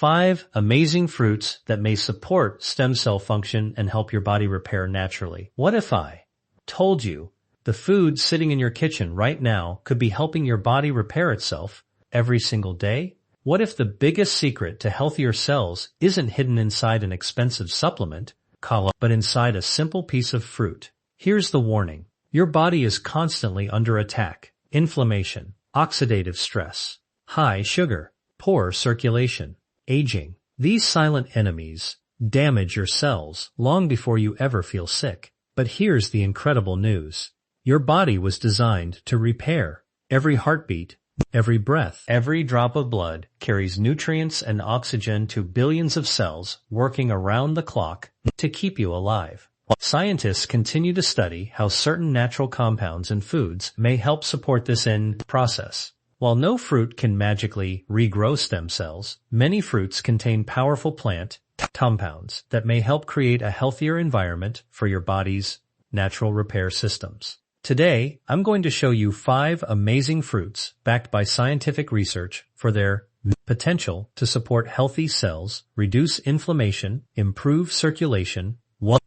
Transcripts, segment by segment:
5 amazing fruits that may support stem cell function and help your body repair naturally. What if I told you the food sitting in your kitchen right now could be helping your body repair itself every single day? What if the biggest secret to healthier cells isn't hidden inside an expensive supplement, but inside a simple piece of fruit? Here's the warning. Your body is constantly under attack. Inflammation, oxidative stress, high sugar, poor circulation, aging. These silent enemies damage your cells long before you ever feel sick. But here's the incredible news. Your body was designed to repair. Every heartbeat, every breath, every drop of blood carries nutrients and oxygen to billions of cells working around the clock to keep you alive. Scientists continue to study how certain natural compounds in foods may help support this end process. While no fruit can magically regrow stem cells, many fruits contain powerful plant compounds that may help create a healthier environment for your body's natural repair systems. Today, I'm going to show you 5 amazing fruits backed by scientific research for their potential to support healthy cells, reduce inflammation, improve circulation,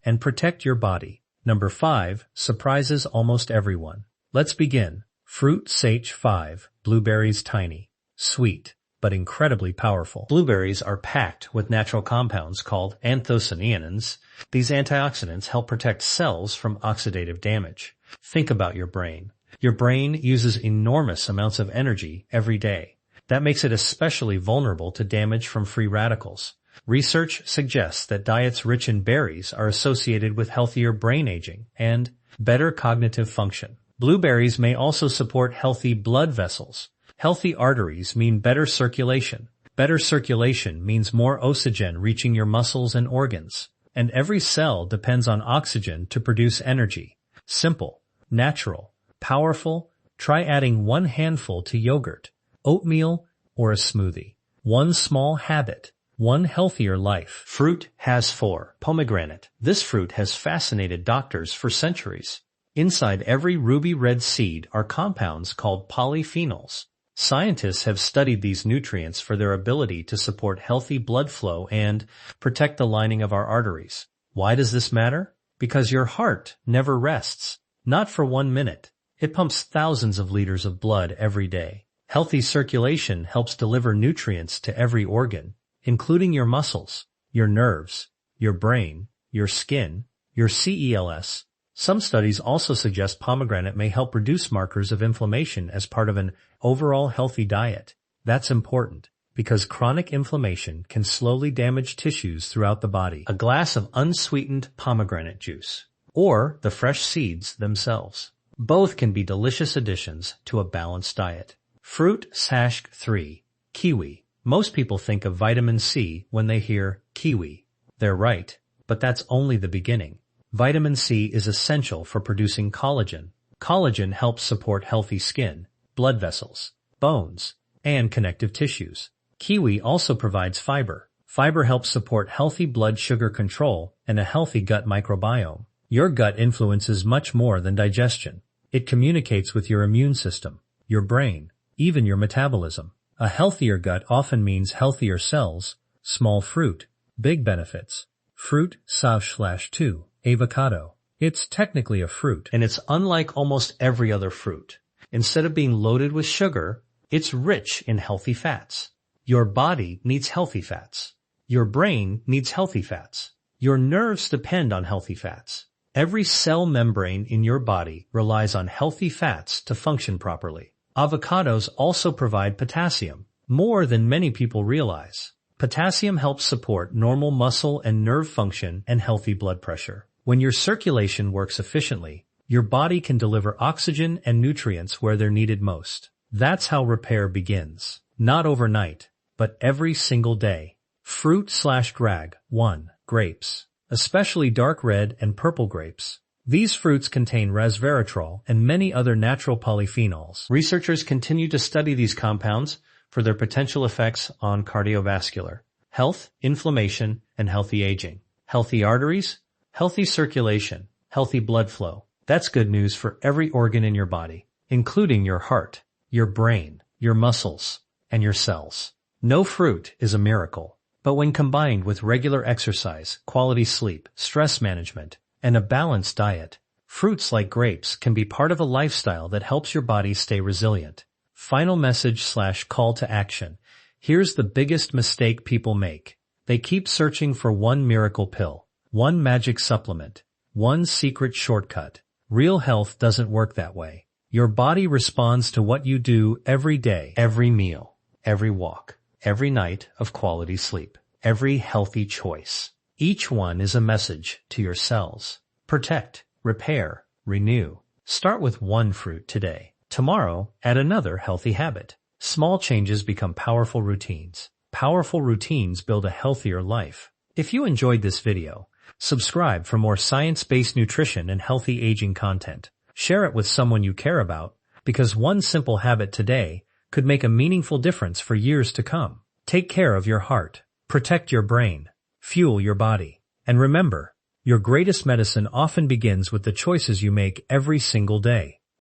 and protect your body. Number 5 surprises almost everyone. Let's begin. Fruit Sage 5, blueberries. Tiny, sweet, but incredibly powerful. Blueberries are packed with natural compounds called anthocyanins. These antioxidants help protect cells from oxidative damage. Think about your brain. Your brain uses enormous amounts of energy every day. That makes it especially vulnerable to damage from free radicals. Research suggests that diets rich in berries are associated with healthier brain aging and better cognitive function. Blueberries may also support healthy blood vessels. Healthy arteries mean better circulation. Better circulation means more oxygen reaching your muscles and organs. And every cell depends on oxygen to produce energy. Simple, natural, powerful. Try adding 1 handful to yogurt, oatmeal, or a smoothie. One small habit, one healthier life. Fruit has 4. Pomegranate. This fruit has fascinated doctors for centuries. Inside every ruby red seed are compounds called polyphenols. Scientists have studied these nutrients for their ability to support healthy blood flow and protect the lining of our arteries. Why does this matter? Because your heart never rests. Not for 1 minute. It pumps thousands of liters of blood every day. Healthy circulation helps deliver nutrients to every organ, including your muscles, your nerves, your brain, your skin, your cells. Some studies also suggest pomegranate may help reduce markers of inflammation as part of an overall healthy diet. That's important because chronic inflammation can slowly damage tissues throughout the body. A glass of unsweetened pomegranate juice or the fresh seeds themselves. Both can be delicious additions to a balanced diet. Fruit Sage 3, kiwi. Most people think of vitamin C when they hear kiwi. They're right, but that's only the beginning. Vitamin C is essential for producing collagen. Collagen helps support healthy skin, blood vessels, bones, and connective tissues. Kiwi also provides fiber. Fiber helps support healthy blood sugar control and a healthy gut microbiome. Your gut influences much more than digestion. It communicates with your immune system, your brain, even your metabolism. A healthier gut often means healthier cells. Small fruit, big benefits. Fruit Sage 2. Avocado. It's technically a fruit, and it's unlike almost every other fruit. Instead of being loaded with sugar, it's rich in healthy fats. Your body needs healthy fats. Your brain needs healthy fats. Your nerves depend on healthy fats. Every cell membrane in your body relies on healthy fats to function properly. Avocados also provide potassium, more than many people realize. Potassium helps support normal muscle and nerve function and healthy blood pressure. When your circulation works efficiently, your body can deliver oxygen and nutrients where they're needed most. That's how repair begins. Not overnight, but every single day. Fruit/drag 1. Grapes. Especially dark red and purple grapes. These fruits contain resveratrol and many other natural polyphenols. Researchers continue to study these compounds for their potential effects on cardiovascular health, inflammation, and healthy aging. Healthy arteries, healthy circulation, healthy blood flow. That's good news for every organ in your body, including your heart, your brain, your muscles, and your cells. No fruit is a miracle, But when combined with regular exercise, quality sleep, stress management, and a balanced diet, fruits like grapes can be part of a lifestyle that helps your body stay resilient. Final message/call to action. Here's the biggest mistake people make. They keep searching for one miracle pill, one magic supplement, one secret shortcut. Real health doesn't work that way. Your body responds to what you do every day, every meal, every walk, every night of quality sleep, every healthy choice. Each one is a message to your cells. Protect, repair, renew. Start with one fruit today. Tomorrow, add another healthy habit. Small changes become powerful routines. Powerful routines build a healthier life. If you enjoyed this video, subscribe for more science-based nutrition and healthy aging content. Share it with someone you care about, because one simple habit today could make a meaningful difference for years to come. Take care of your heart, protect your brain, fuel your body, and remember, your greatest medicine often begins with the choices you make every single day.